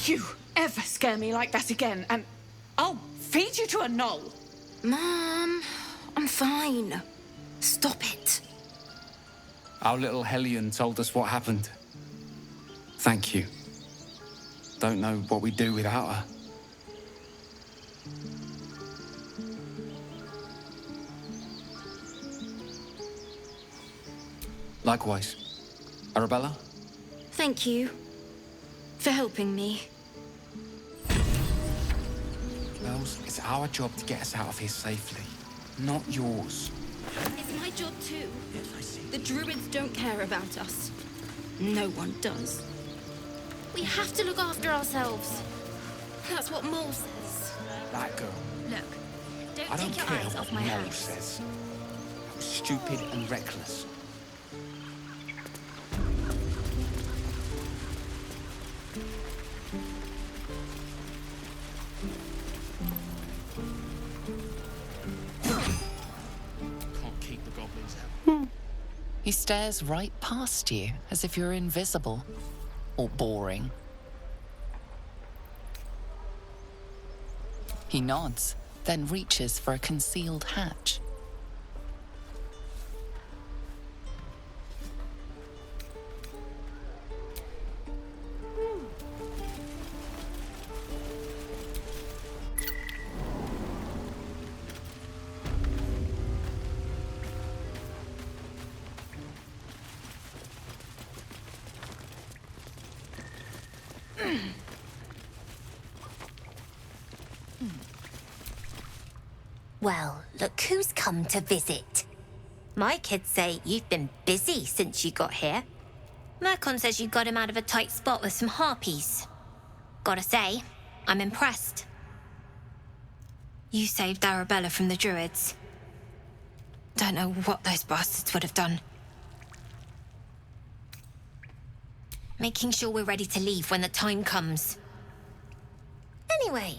you ever scare me like that again, and I'll feed you to a knoll. Mom, I'm fine. Stop it. Our little Hellion told us what happened. Thank you. Don't know what we'd do without her. Likewise. Arabella? Thank you for helping me. Bells, it's our job to get us out of here safely, not yours. It's my job too. Yes, I see. The druids don't care about us. No one does. We have to look after ourselves. That's what Mole says. That girl. Look, don't I don't take your care eyes what off my Mole house. says. That was stupid and reckless. Can't keep the goblins out. He stares right past you, as if you're invisible. Or boring. He nods, then reaches for a concealed hatch. Well, look who's come to visit. My kids say you've been busy since you got here. Mercon says you got him out of a tight spot with some harpies. Gotta say, I'm impressed. You saved Arabella from the druids. Don't know what those bastards would have done. Making sure we're ready to leave when the time comes. Anyway,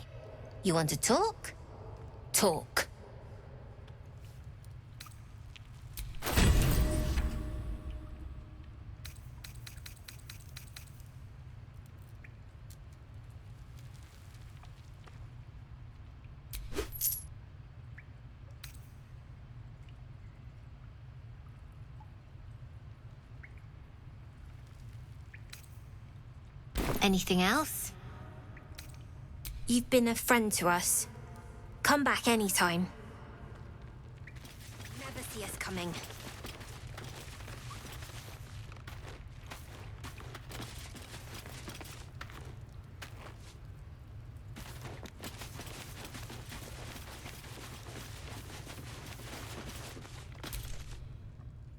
you want to talk? Talk. Anything else? You've been a friend to us. Come back anytime. Never see us coming.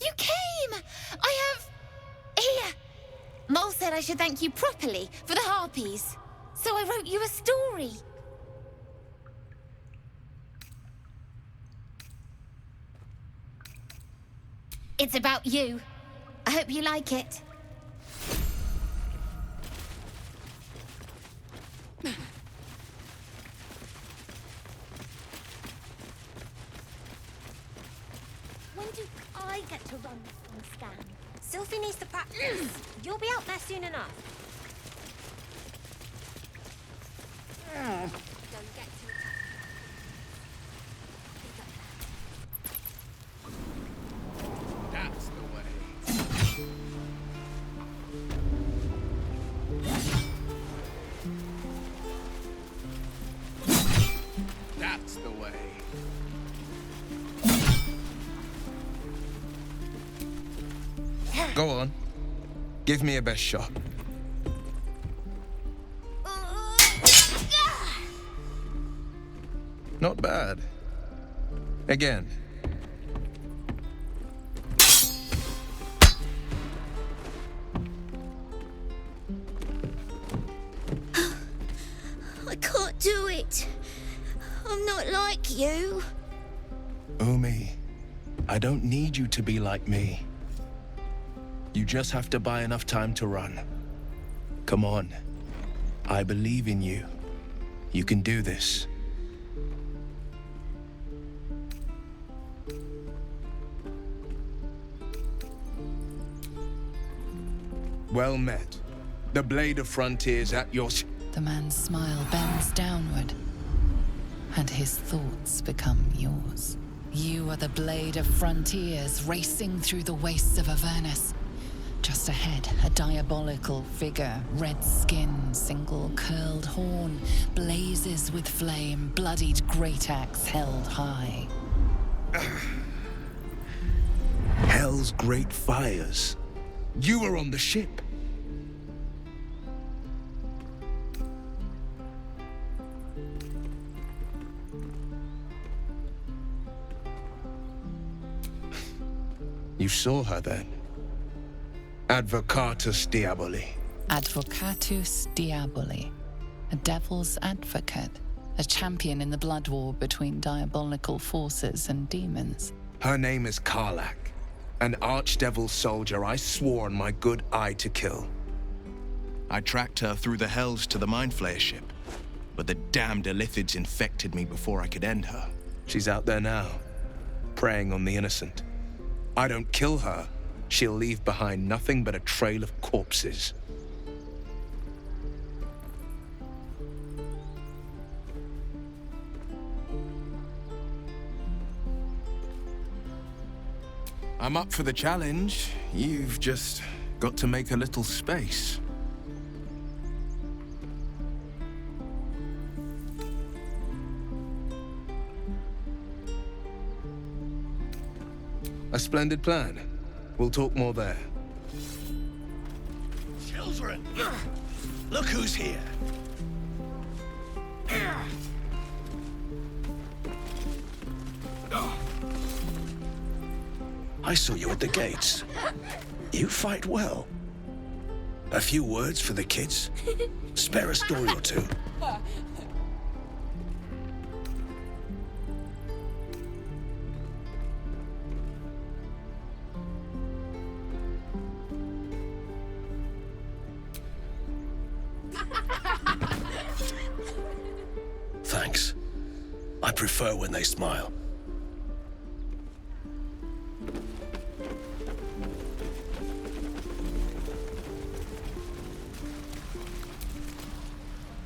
You came! I have... Here! Mole said I should thank you properly for the harpies. So I wrote you a story. It's about you. I hope you like it. When do I get to run this one scan? Sylvie needs to practice. You'll be out there soon enough. Don't get too That's the way. That's the way. Go on. Give me a best shot. Not bad. Again. I can't do it. I'm not like you. Umi, I don't need you to be like me. You just have to buy enough time to run. Come on. I believe in you. You can do this. Well met. The Blade of Frontiers at your... The man's smile bends downward, and his thoughts become yours. You are the blade of frontiers racing through the wastes of Avernus. Just ahead, a diabolical figure, red skin, single curled horn, blazes with flame, bloodied great axe held high. Hell's great fires. You were on the ship. You saw her then? Advocatus Diaboli. Advocatus Diaboli, a devil's advocate, a champion in the blood war between diabolical forces and demons. Her name is Karlach, an archdevil soldier I swore on my good eye to kill. I tracked her through the hells to the Mind Flayer ship, but the damned Illithids infected me before I could end her. She's out there now, preying on the innocent. I don't kill her, she'll leave behind nothing but a trail of corpses. I'm up for the challenge. You've just got to make a little space. A splendid plan. We'll talk more there. Children, look who's here. I saw you at the gates. You fight well. A few words for the kids? Spare a story or two. Thanks. I prefer when they smile.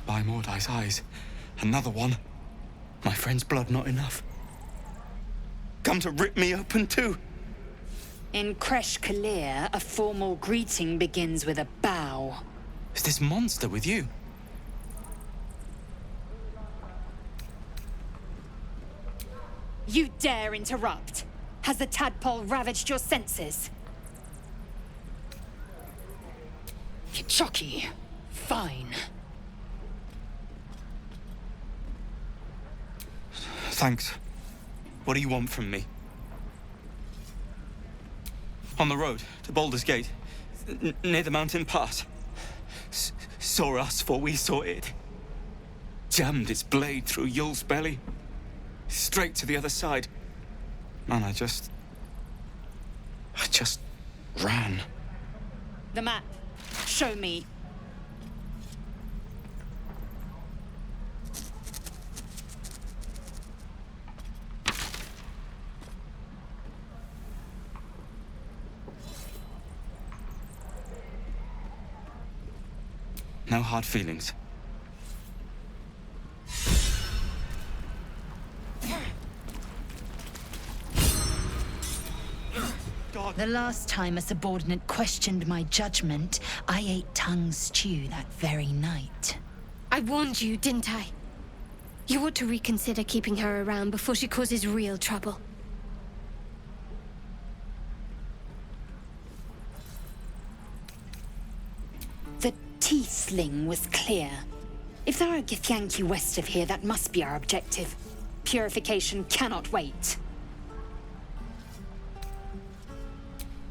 By Mordai's eyes, another one. My friend's blood not enough. Come to rip me open too. In Kresh Kalir, a formal greeting begins with a bow. Is this monster with you? You dare interrupt? Has the tadpole ravaged your senses? Chucky, fine. Thanks. What do you want from me? On the road to Baldur's Gate, near the mountain pass, saw us for we saw it. Jammed its blade through Yul's belly, straight to the other side. Man, I just ran. The map. Show me. No hard feelings. The last time a subordinate questioned my judgment, I ate tongue stew that very night. I warned you, didn't I? You ought to reconsider keeping her around before she causes real trouble. The tiefling was clear. If there are Githyanki west of here, that must be our objective. Purification cannot wait.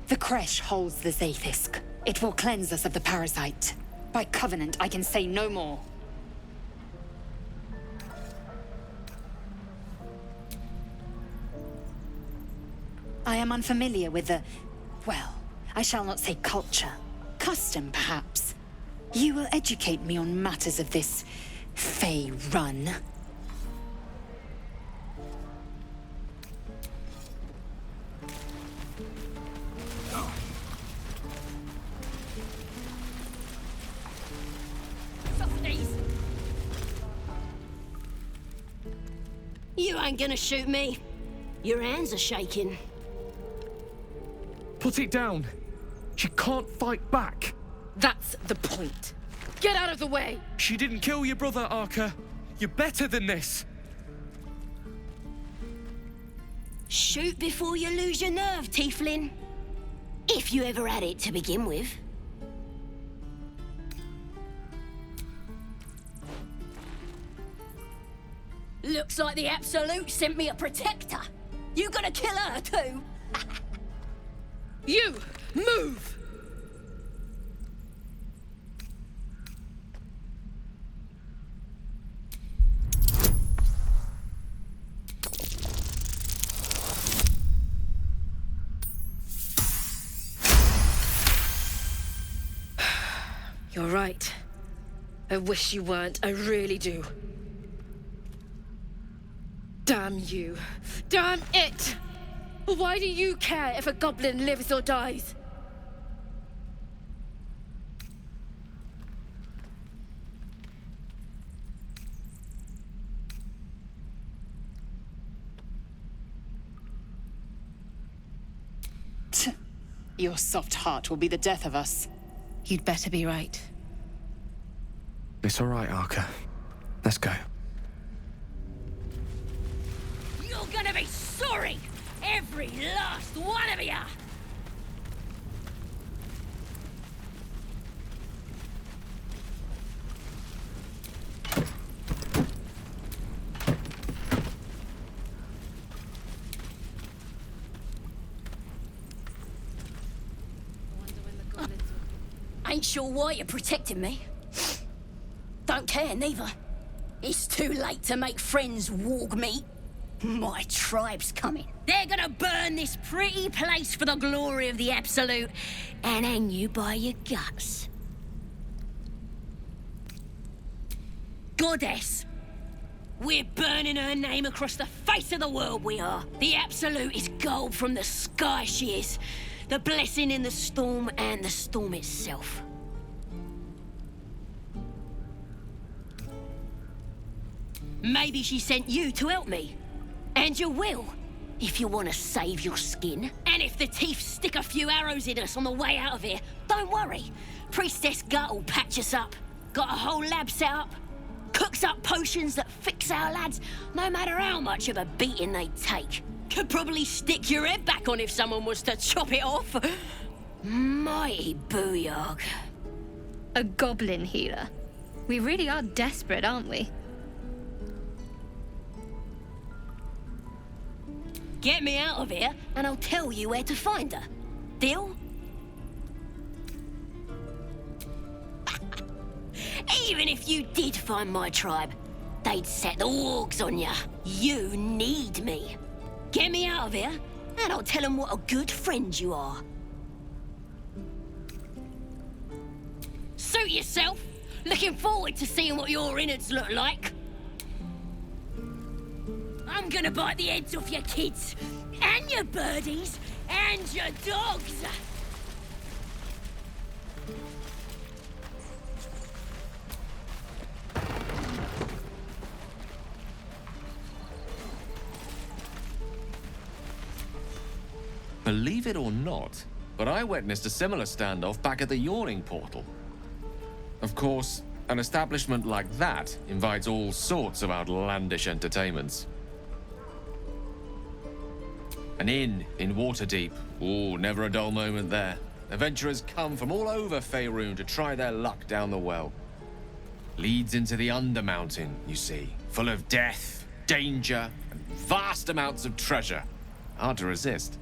The Kresh holds the Zaithisk. It will cleanse us of the parasite. By covenant, I can say no more. I am unfamiliar with the... well, I shall not say culture. Custom, perhaps. You will educate me on matters of this... Fey run. You ain't gonna shoot me. Your hands are shaking. Put it down. She can't fight back. That's the point. Get out of the way! She didn't kill your brother, Arca. You're better than this. Shoot before you lose your nerve, Tiefling. If you ever had it to begin with. Looks like the Absolute sent me a protector. You gonna kill her too? You! Move! You're right. I wish you weren't. I really do. Damn you. Damn it! Why do you care if a goblin lives or dies? Your soft heart will be the death of us. You'd better be right. It's all right, Arca. Let's go. You're gonna be sorry! Every last one of ya! Ain't sure why you're protecting me. Don't care, neither. It's too late to make friends, warg meat. My tribe's coming. They're gonna burn this pretty place for the glory of the Absolute and hang you by your guts. Goddess. We're burning her name across the face of the world, we are. The Absolute is gold from the sky, she is. The blessing in the storm and the storm itself. Maybe she sent you to help me. And you will, if you want to save your skin. And if the Teeth stick a few arrows in us on the way out of here, don't worry. Priestess Gut will patch us up. Got a whole lab set up. Cooks up potions that fix our lads, no matter how much of a beating they take. Could probably stick your head back on if someone was to chop it off. Mighty booyog. A goblin healer. We really are desperate, aren't we? Get me out of here, and I'll tell you where to find her. Deal? Even if you did find my tribe, they'd set the wargs on ya. You need me. Get me out of here, and I'll tell them what a good friend you are. Suit yourself. Looking forward to seeing what your innards look like. I'm gonna bite the heads off your kids, and your birdies, and your dogs. Believe it or not, but I witnessed a similar standoff back at the Yawning Portal. Of course, an establishment like that invites all sorts of outlandish entertainments. An inn in Waterdeep. Ooh, never a dull moment there. Adventurers come from all over Faerun to try their luck down the well. Leads into the Undermountain, you see, full of death, danger, and vast amounts of treasure. Hard to resist.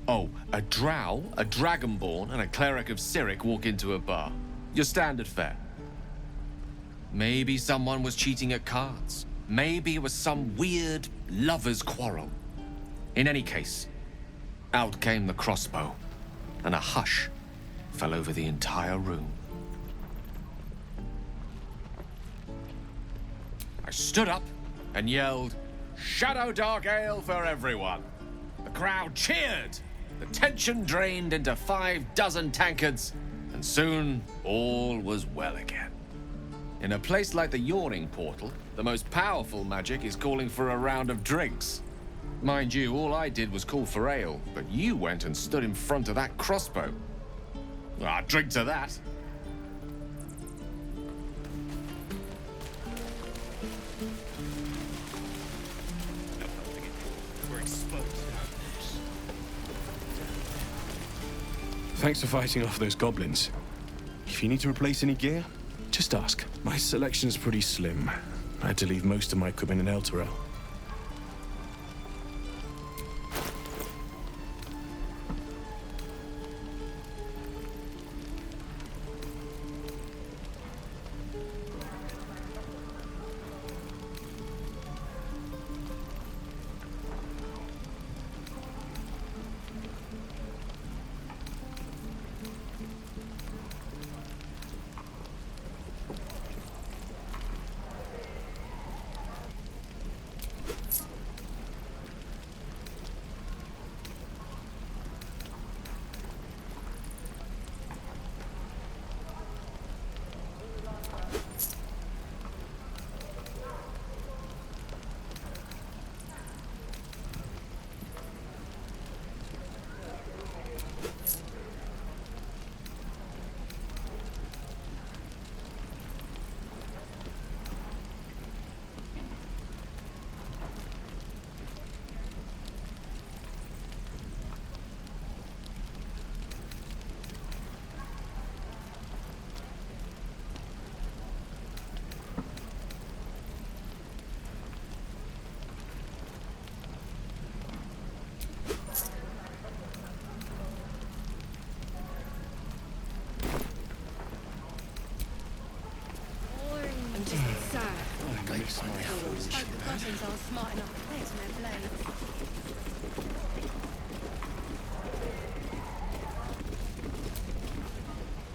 Oh, a drow, a dragonborn, and a cleric of Cyric walk into a bar. Your standard fare. Maybe someone was cheating at cards. Maybe it was some weird lover's quarrel. In any case, out came the crossbow, and a hush fell over the entire room. I stood up and yelled, "Shadow Dark Ale for everyone!" The crowd cheered. The tension drained into 6 tankards, and soon all was well again. In a place like the Yawning Portal, the most powerful magic is calling for a round of drinks. Mind you, all I did was call for ale, but you went and stood in front of that crossbow. Ah, drink to that. Thanks for fighting off those goblins. If you need to replace any gear, just ask. My selection's pretty slim. I had to leave most of my equipment in Elturel.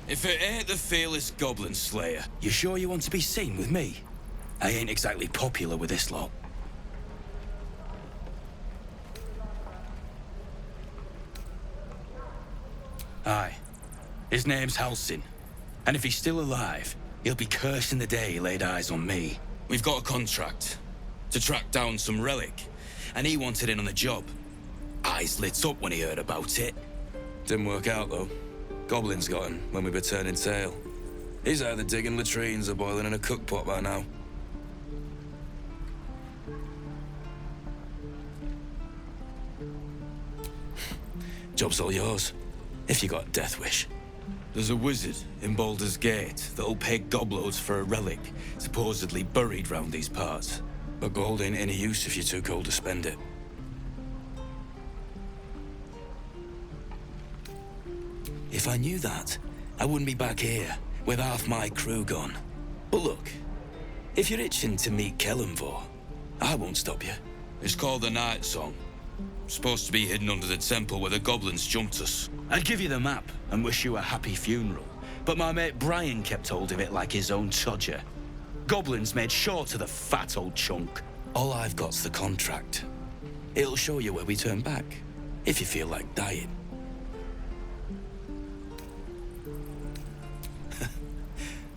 If it ain't the fearless Goblin Slayer, you sure you want to be seen with me? I ain't exactly popular with this lot. Aye. His name's Halsin. And if he's still alive, he'll be cursing the day he laid eyes on me. We've got a contract to track down some relic, and he wanted in on the job. Eyes lit up when he heard about it. Didn't work out, though. Goblins got him when we were turning tail. He's either digging latrines or boiling in a cookpot by now. Job's all yours, if you got a death wish. There's a wizard in Baldur's Gate that'll pay gobloads for a relic supposedly buried round these parts. But gold ain't any use if you're too cold to spend it. If I knew that, I wouldn't be back here with half my crew gone. But look, if you're itching to meet Kellenvor, I won't stop you. It's called the Night Song. Supposed to be hidden under the temple where the goblins jumped us. I'd give you the map and wish you a happy funeral, but my mate Brian kept hold of it like his own Todger. Goblins made sure to the fat old chunk. All I've got's the contract. It'll show you where we turn back, if you feel like dying.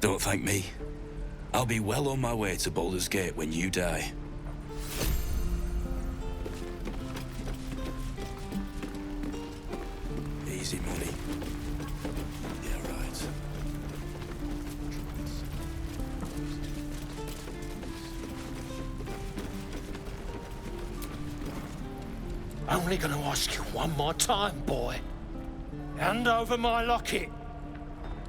Don't thank me. I'll be well on my way to Baldur's Gate when you die. Easy money. Yeah, right. Only gonna ask you one more time, boy. Hand over my locket.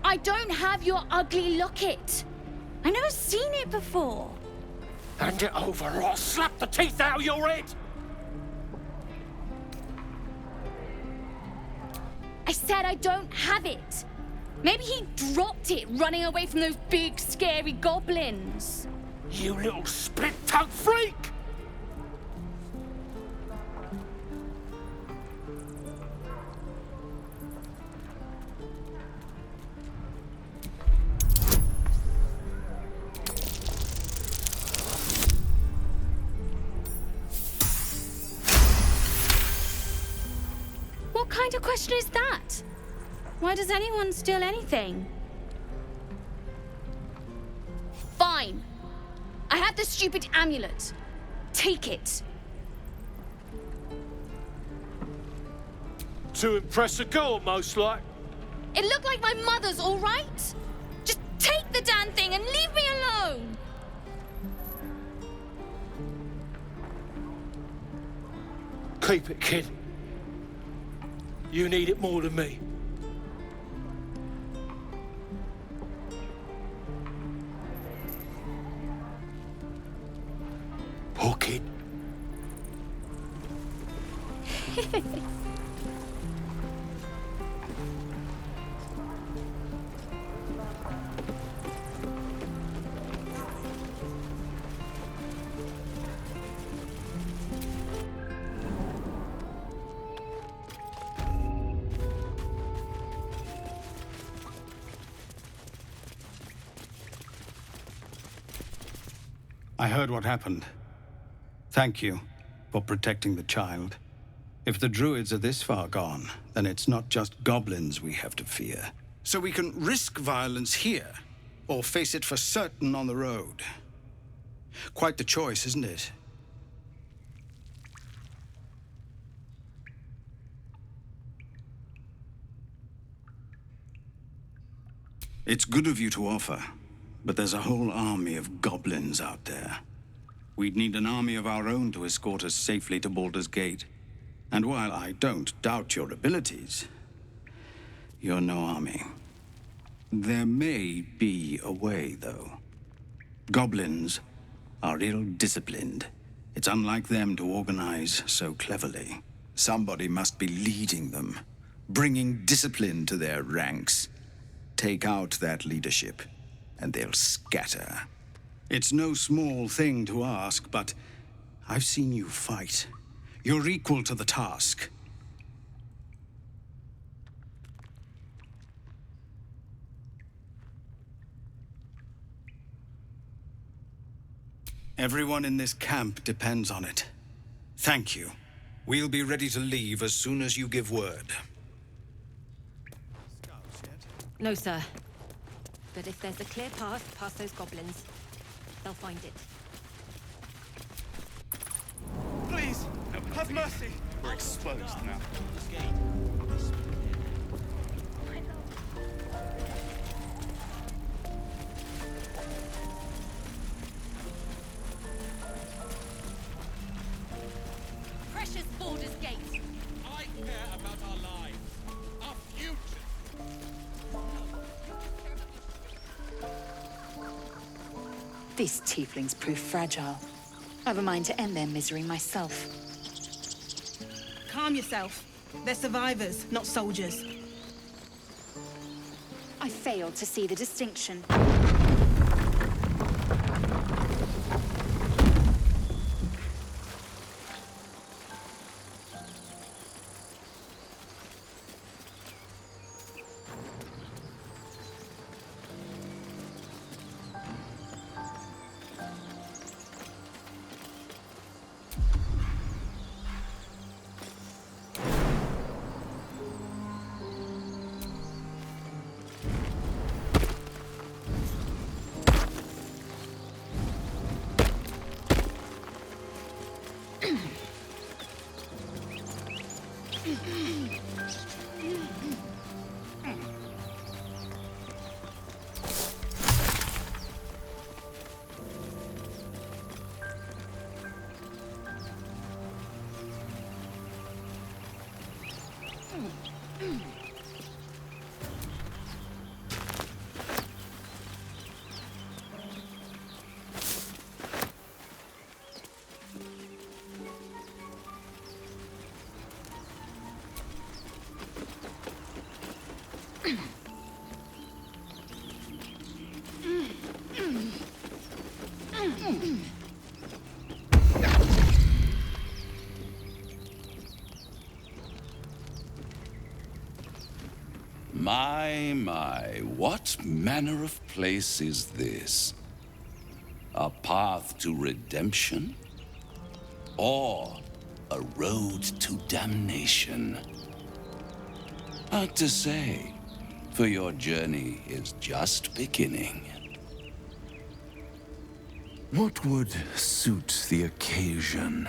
I don't have your ugly locket. I've never seen it before. Hand it over or I'll slap the teeth out of your head. I said I don't have it. Maybe he dropped it running away from those big, scary goblins. You little split-tongued freak! What kind of question is that? Why does anyone steal anything? fine. I had the stupid amulet. Take it. To impress a girl, most like. It looked like my mother's, all right? Just take the damn thing and leave me alone! Keep it, kid. You need it more than me. Poor kid. I heard what happened. Thank you for protecting the child. If the druids are this far gone, then it's not just goblins we have to fear. So we can risk violence here, or face it for certain on the road. Quite the choice, isn't it? It's good of you to offer, but there's a whole army of goblins out there. We'd need an army of our own to escort us safely to Baldur's Gate. And while I don't doubt your abilities, you're no army. There may be a way, though. Goblins are ill-disciplined. It's unlike them to organize so cleverly. Somebody must be leading them, bringing discipline to their ranks. Take out that leadership, and they'll scatter. It's no small thing to ask, but I've seen you fight. You're equal to the task. Everyone in this camp depends on it. Thank you. We'll be ready to leave as soon as you give word. No, sir. But if there's a clear path past those goblins, they'll find it. Please, have mercy. We're exposed now. Precious Baldur's Gate. I care about our lives, our future. These tieflings prove fragile. I've a mind to end their misery myself. Calm yourself. They're survivors, not soldiers. I fail to see the distinction. My, what manner of place is this? A path to redemption? Or a road to damnation? Hard to say, for your journey is just beginning. What would suit the occasion?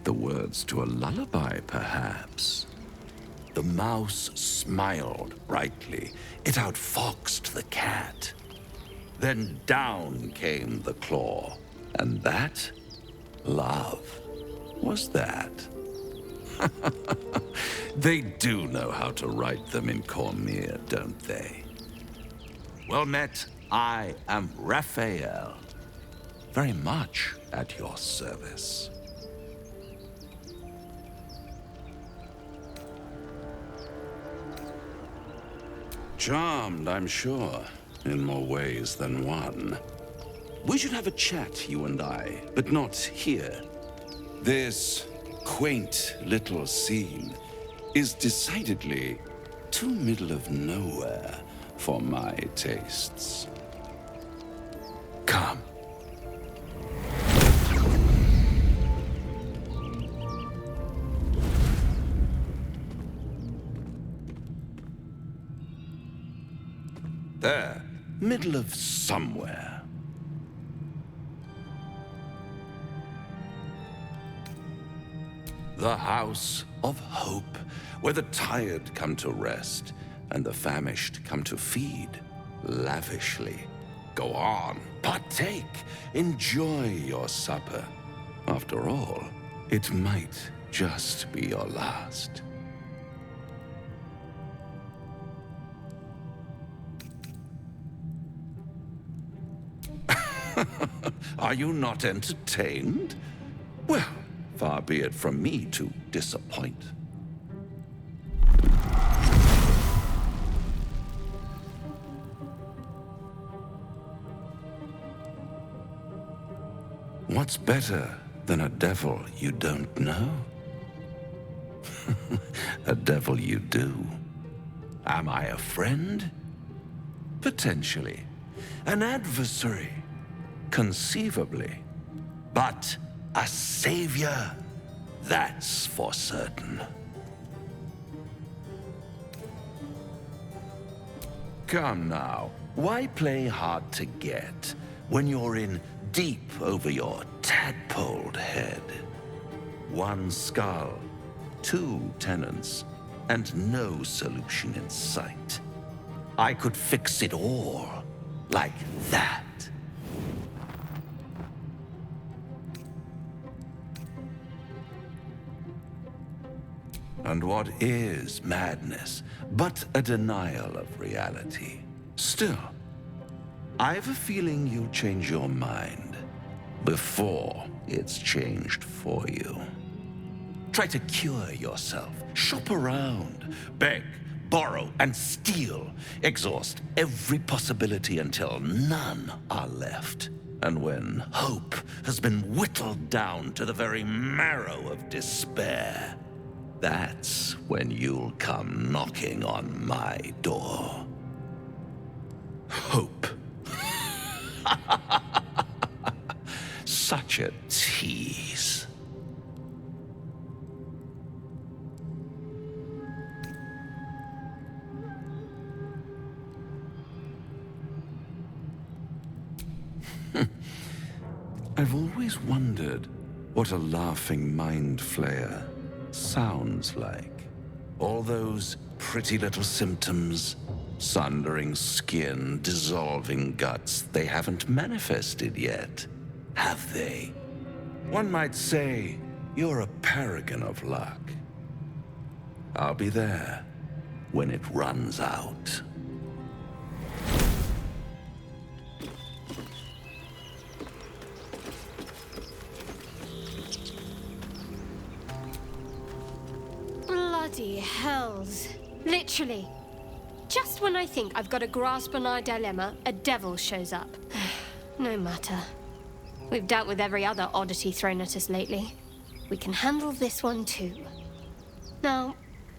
The words to a lullaby, perhaps. The mouse smiled brightly. It outfoxed the cat. Then down came the claw. And that, love, was that. They do know how to write them in Cormier, don't they? Well met, I am Rafael. Very much at your service. Charmed, I'm sure, in more ways than one. We should have a chat, you and I, but not here. This quaint little scene is decidedly too middle of nowhere for my tastes. Come. There, middle of somewhere. The House of Hope, where the tired come to rest and the famished come to feed lavishly. Go on, partake, enjoy your supper. After all, it might just be your last. Are you not entertained? Well, far be it from me to disappoint. What's better than a devil you don't know? A devil you do. Am I a friend? Potentially. An adversary? Conceivably. But a savior? That's for certain. Come now, why play hard to get when you're in deep over your tadpoled head? One skull, two tenants, and no solution in sight. I could fix it all like that. And what is madness but a denial of reality? Still, I've a feeling you'll change your mind before it's changed for you. Try to cure yourself, shop around, beg, borrow, and steal. Exhaust every possibility until none are left. And when hope has been whittled down to the very marrow of despair, that's when you'll come knocking on my door. Hope. Such a tease. I've always wondered what a laughing mind flayer sounds like. All those pretty little symptoms, sundering skin, dissolving guts, they haven't manifested yet, have they? One might say you're a paragon of luck. I'll be there when it runs out. Bloody hells. Literally. Just when I think I've got a grasp on our dilemma, a devil shows up. No matter. We've dealt with every other oddity thrown at us lately. We can handle this one too. Now,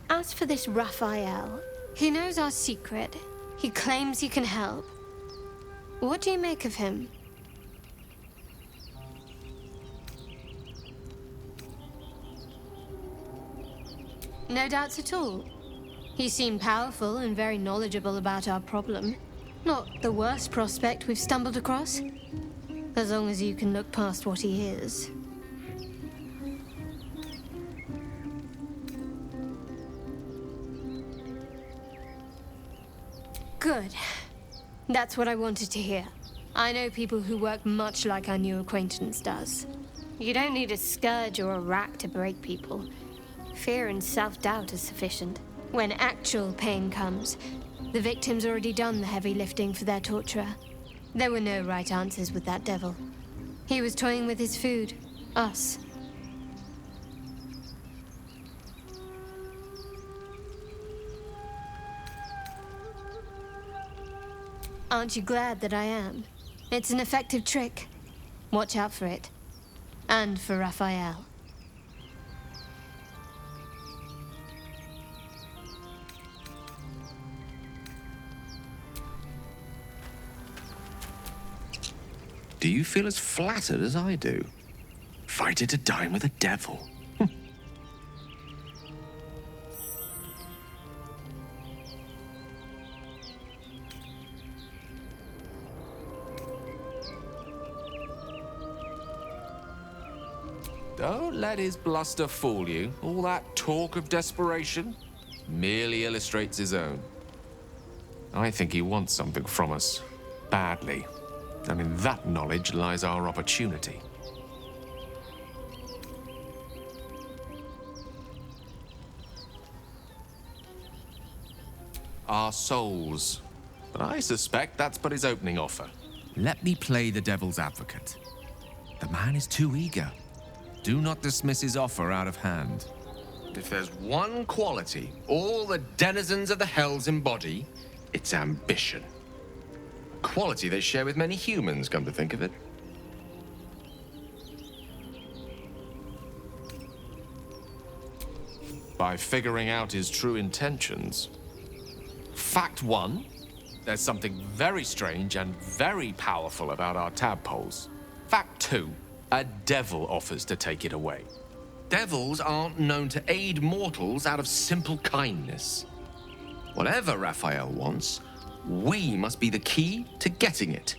as for this Rafael, he knows our secret. He claims he can help. What do you make of him? No doubts at all. He seemed powerful and very knowledgeable about our problem. Not the worst prospect we've stumbled across. As long as you can look past what he is. Good. That's what I wanted to hear. I know people who work much like our new acquaintance does. You don't need a scourge or a rack to break people. Fear and self-doubt is sufficient. When actual pain comes, the victim's already done the heavy lifting for their torturer. There were no right answers with that devil. He was toying with his food. Us. Aren't you glad that I am? It's an effective trick. Watch out for it. And for Rafael. Do you feel as flattered as I do? Invited to dine with a devil. Don't let his bluster fool you. All that talk of desperation merely illustrates his own. I think he wants something from us. Badly. And in that knowledge lies our opportunity. Our souls. But I suspect that's but his opening offer. Let me play the devil's advocate. The man is too eager. Do not dismiss his offer out of hand. If there's one quality all the denizens of the hells embody, it's ambition. A quality they share with many humans, come to think of it. By figuring out his true intentions. Fact one, there's something very strange and very powerful about our tadpoles. Fact two, a devil offers to take it away. Devils aren't known to aid mortals out of simple kindness. Whatever Rafael wants, we must be the key to getting it,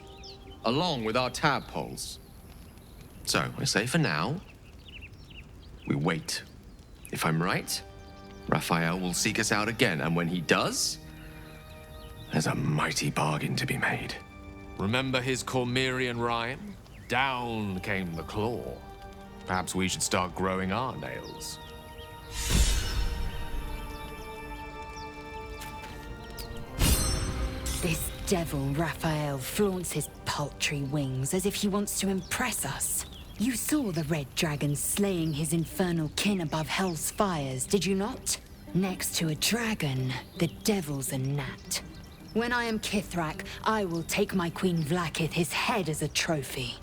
along with our tadpoles. So, I say for now, we wait. If I'm right, Rafael will seek us out again, and when he does, there's a mighty bargain to be made. Remember his Cormyrean rhyme? Down came the claw. Perhaps we should start growing our nails. This devil Rafael flaunts his paltry wings as if he wants to impress us. You saw the red dragon slaying his infernal kin above hell's fires, did you not? Next to a dragon, the devil's a gnat. When I am Kithrak, I will take my Queen Vlaakith his head as a trophy.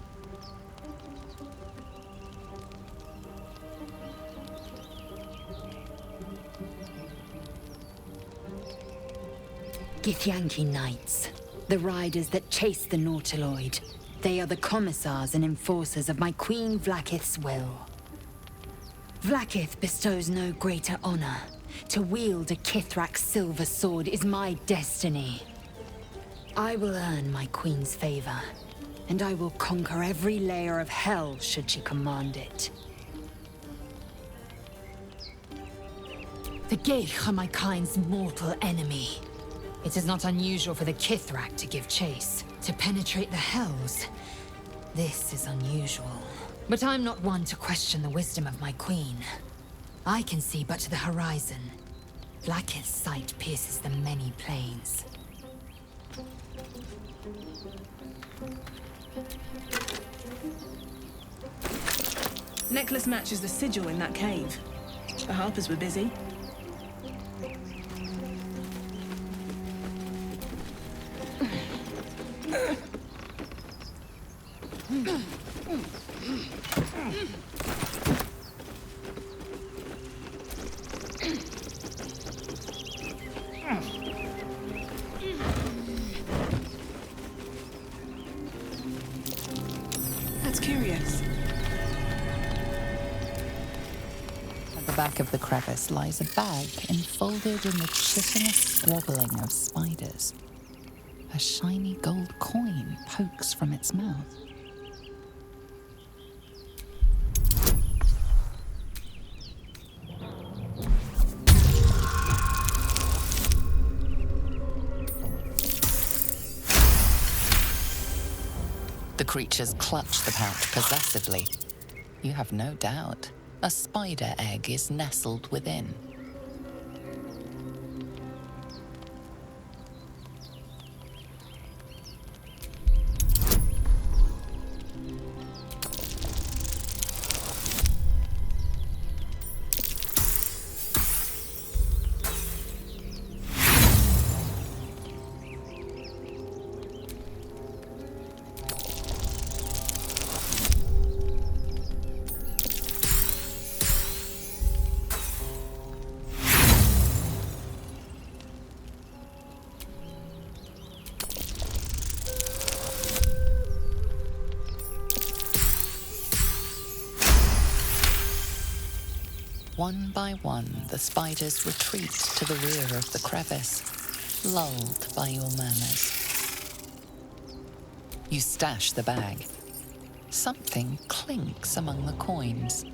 Githyanki Knights, the riders that chase the Nautiloid. They are the commissars and enforcers of my Queen Vlaakith's will. Vlaakith bestows no greater honor. To wield a Kithrak silver sword is my destiny. I will earn my queen's favor, and I will conquer every layer of hell should she command it. The Geich are my kind's mortal enemy. It is not unusual for the Kithrak to give chase, to penetrate the hells. This is unusual. But I'm not one to question the wisdom of my queen. I can see but to the horizon. Vlaakith's sight pierces the many planes. Necklace matches the sigil in that cave. The Harpers were busy. That's curious. At the back of the crevice lies a bag enfolded in the chitinous squabbling of spiders. A shiny gold coin pokes from its mouth. The creatures clutch the pouch possessively. You have no doubt a spider egg is nestled within. One by one, the spiders retreat to the rear of the crevice, lulled by your murmurs. You stash the bag. Something clinks among the coins.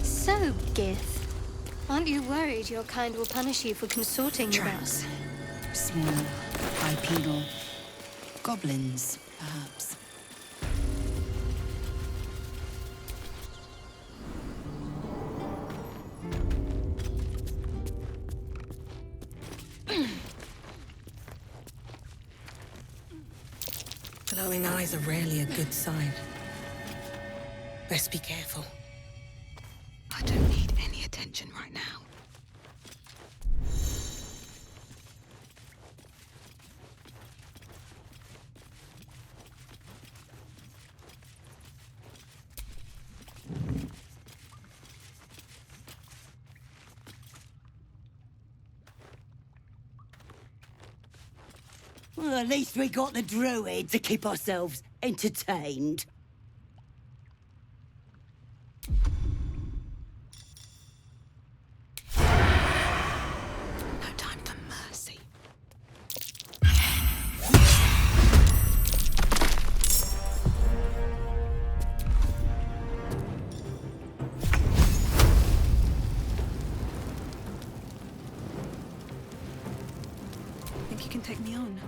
So, Gith, aren't you worried your kind will punish you for consorting with us? Small, bipedal, goblins, perhaps. Glowing eyes are rarely a good sign. Best be careful. I don't need any attention right now. Well, at least we got the druid to keep ourselves entertained. No time for mercy. Think you can take me on?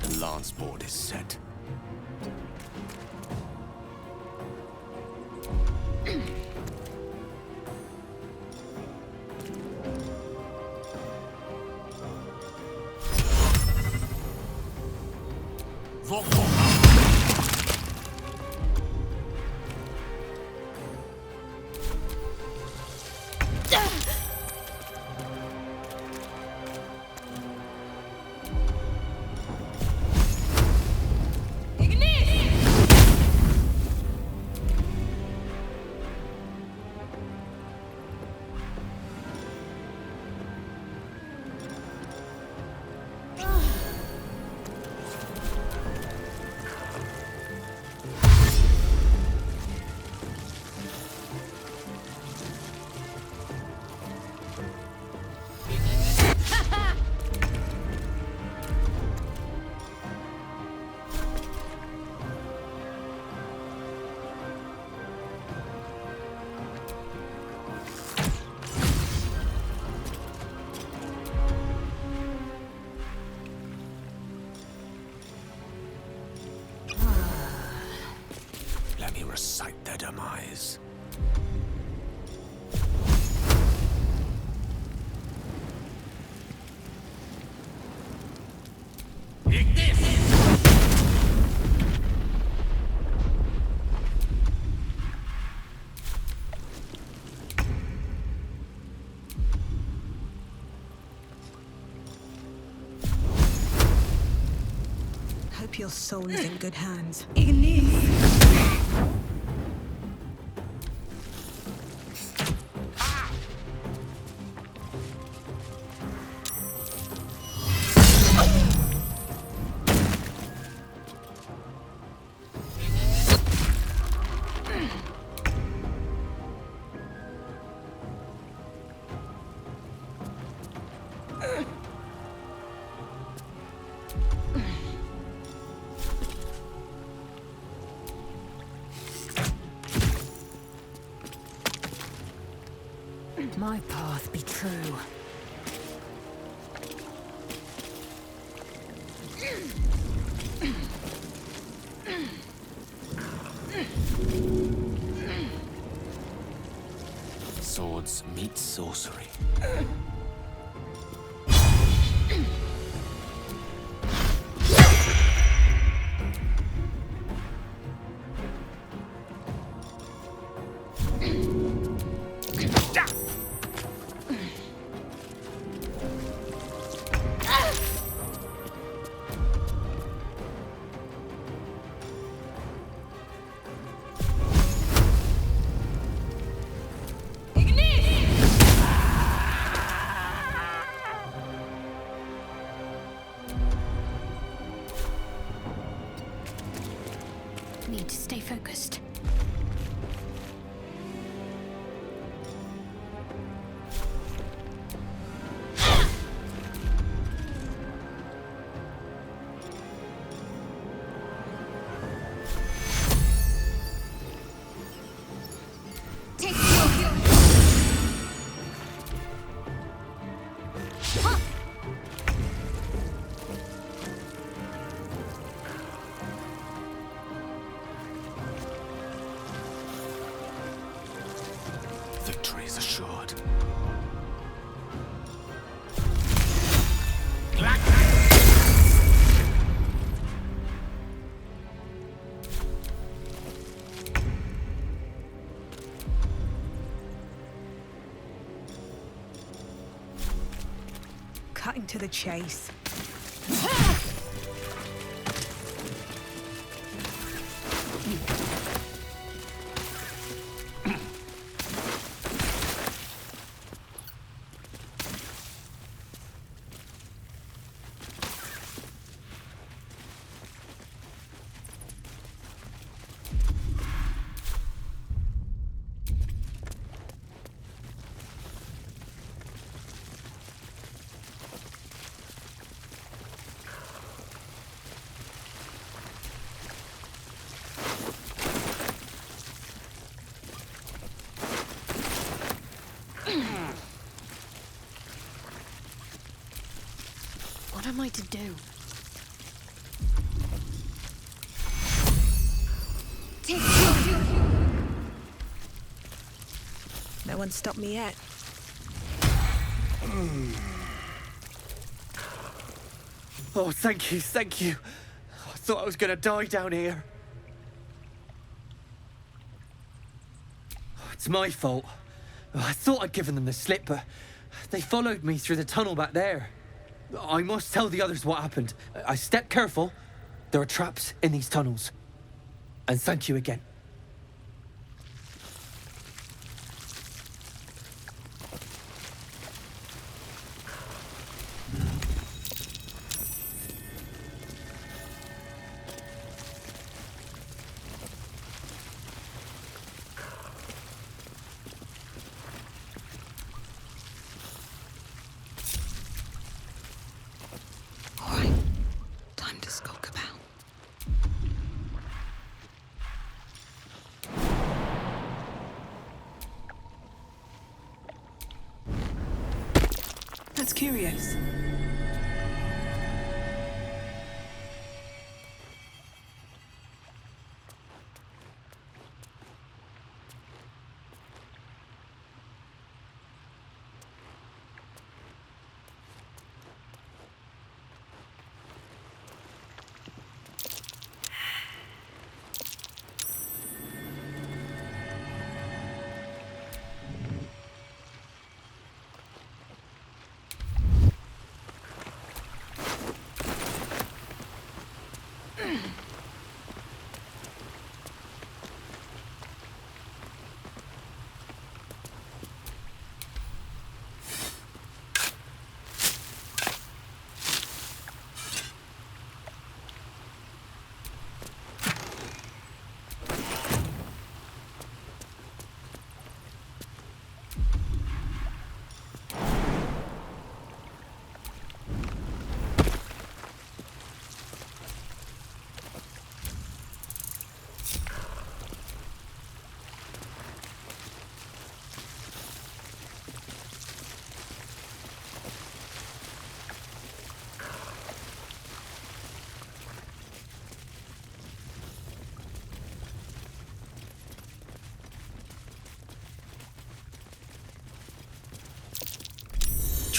The lance board is set. demise. Hope your soul is in good hands. My path be true. Swords meet sorcery. Need to stay focused. Victory is assured. Cutting to the chase. What am I to do? No one stopped me yet. Oh, thank you, thank you. I thought I was gonna die down here. It's my fault. I thought I'd given them the slip, but they followed me through the tunnel back there. I must tell the others what happened. I stepped careful. There are traps in these tunnels. And thank you again. Time to skulk about. That's curious.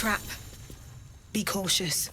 trap. Be cautious.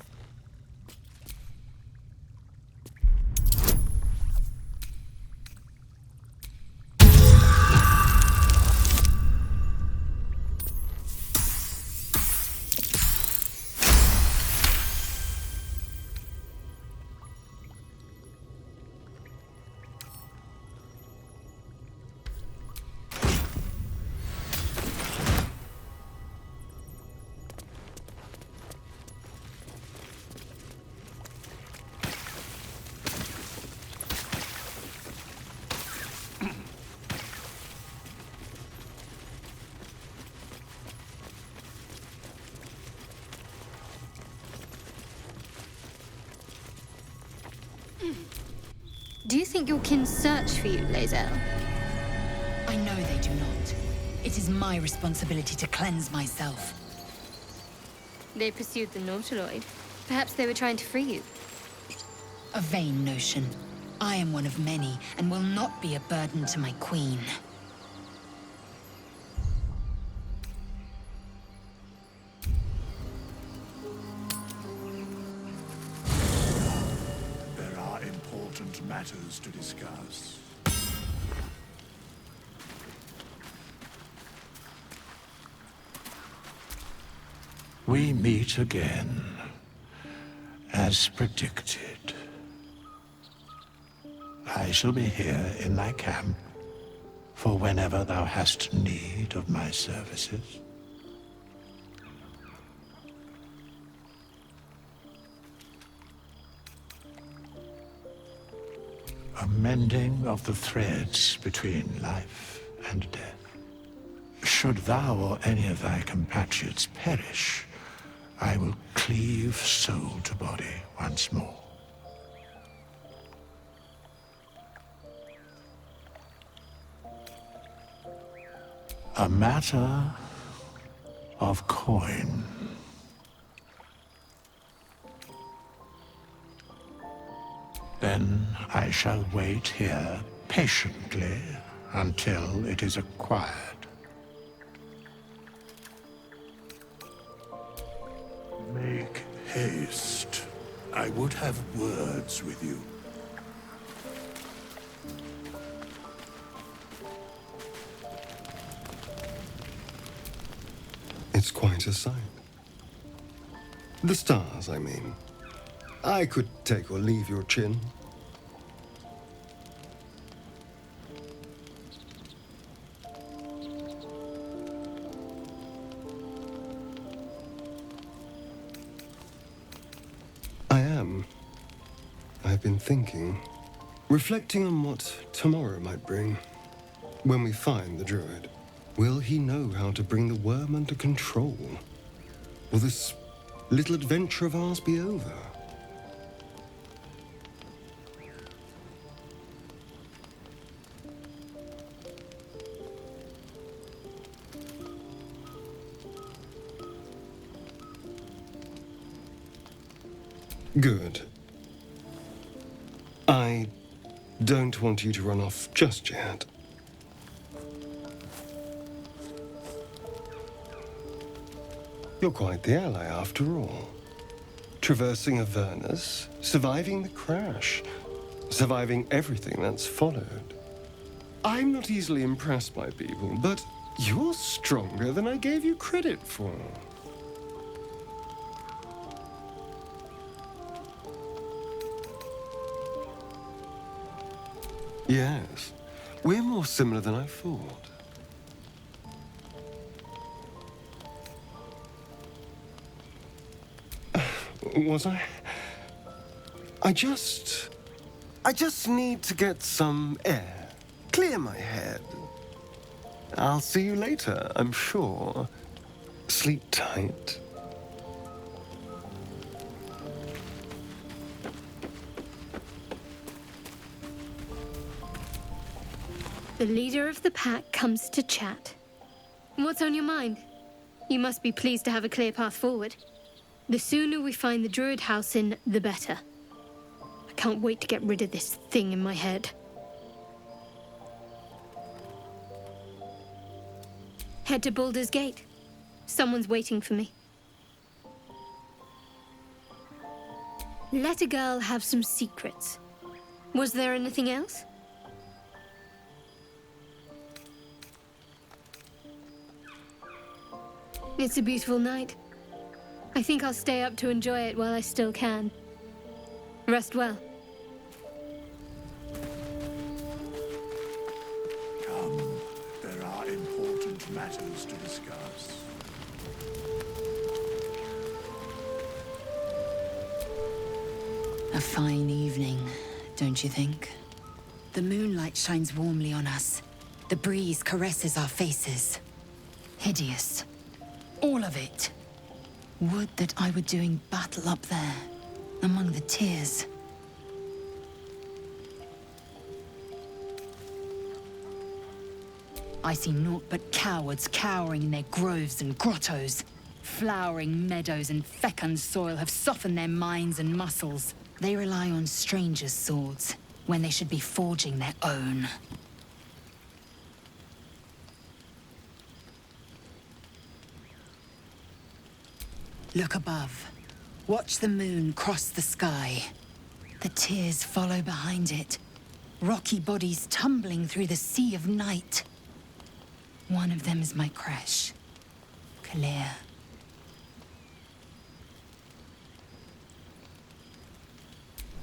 Do you think your kin search for you, Lae'zel? I know they do not. It is my responsibility to cleanse myself. They pursued the Nautiloid. Perhaps they were trying to free you. A vain notion. I am one of many, and will not be a burden to my queen. There are important matters to discuss. We meet again, as predicted. I shall be here in thy camp for whenever thou hast need of my services. A mending of the threads between life and death. Should thou or any of thy compatriots perish, I will cleave soul to body once more. A matter of coin. Then I shall wait here patiently until it is acquired. Make haste. I would have words with you. It's quite a sight. The stars, I mean. I could take or leave your chin. I am. I've been thinking, reflecting on what tomorrow might bring. When we find the druid, will he know how to bring the worm under control? Will this little adventure of ours be over? Good. I don't want you to run off just yet. You're quite the ally after all. Traversing Avernus, surviving the crash, surviving everything that's followed. I'm not easily impressed by people, but you're stronger than I gave you credit for. Yes, we're more similar than I thought. Was I? I just need to get some air, clear my head. I'll see you later, I'm sure. Sleep tight. The leader of the pack comes to chat. What's on your mind? You must be pleased to have a clear path forward. The sooner we find the druid house in, the better. I can't wait to get rid of this thing in my head. Head to Baldur's Gate. Someone's waiting for me. Let a girl have some secrets. Was there anything else? It's a beautiful night. I think I'll stay up to enjoy it while I still can. Rest well. Come, there are important matters to discuss. A fine evening, don't you think? The moonlight shines warmly on us. The breeze caresses our faces. Hideous. All of it. Would that I were doing battle up there, among the tears. I see naught but cowards cowering in their groves and grottos. Flowering meadows and fecund soil have softened their minds and muscles. They rely on strangers' swords when they should be forging their own. Look above. Watch the moon cross the sky. The tears follow behind it. Rocky bodies tumbling through the sea of night. One of them is my creche, Clear.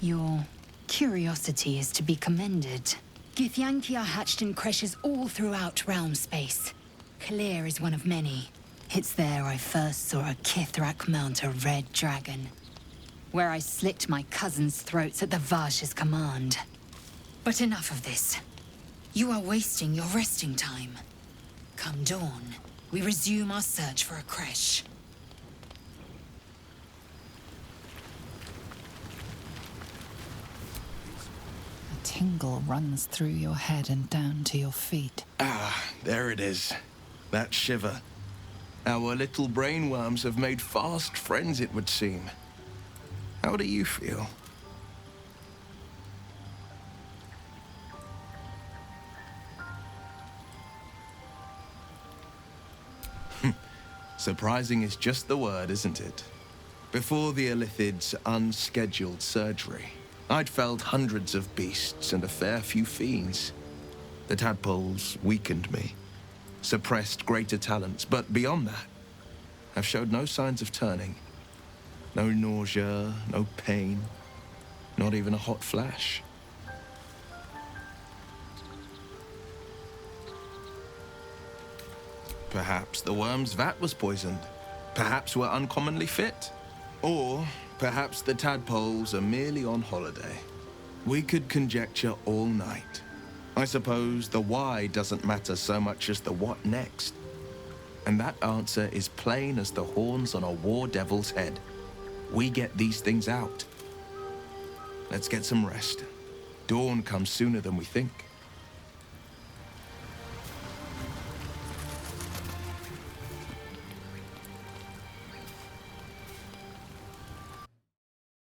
Your curiosity is to be commended. Githyanki are hatched in creches all throughout realm space. Clear is one of many. It's there I first saw a Kithrak mount a red dragon, where I slit my cousins' throats at the Vash's command. But enough of this. You are wasting your resting time. Come dawn, we resume our search for a creche. A tingle runs through your head and down to your feet. Ah, there it is. That shiver. Our little brainworms have made fast friends, it would seem. How do you feel? Surprising is just the word, isn't it? Before the Illithid's unscheduled surgery, I'd felled hundreds of beasts and a fair few fiends. The tadpoles weakened me, suppressed greater talents, but beyond that, I've showed no signs of turning. No nausea, no pain, not even a hot flash. Perhaps the worm's vat was poisoned. Perhaps we're uncommonly fit. Or perhaps the tadpoles are merely on holiday. We could conjecture all night. I suppose the why doesn't matter so much as the what next. And that answer is plain as the horns on a war devil's head. We get these things out. Let's get some rest. Dawn comes sooner than we think.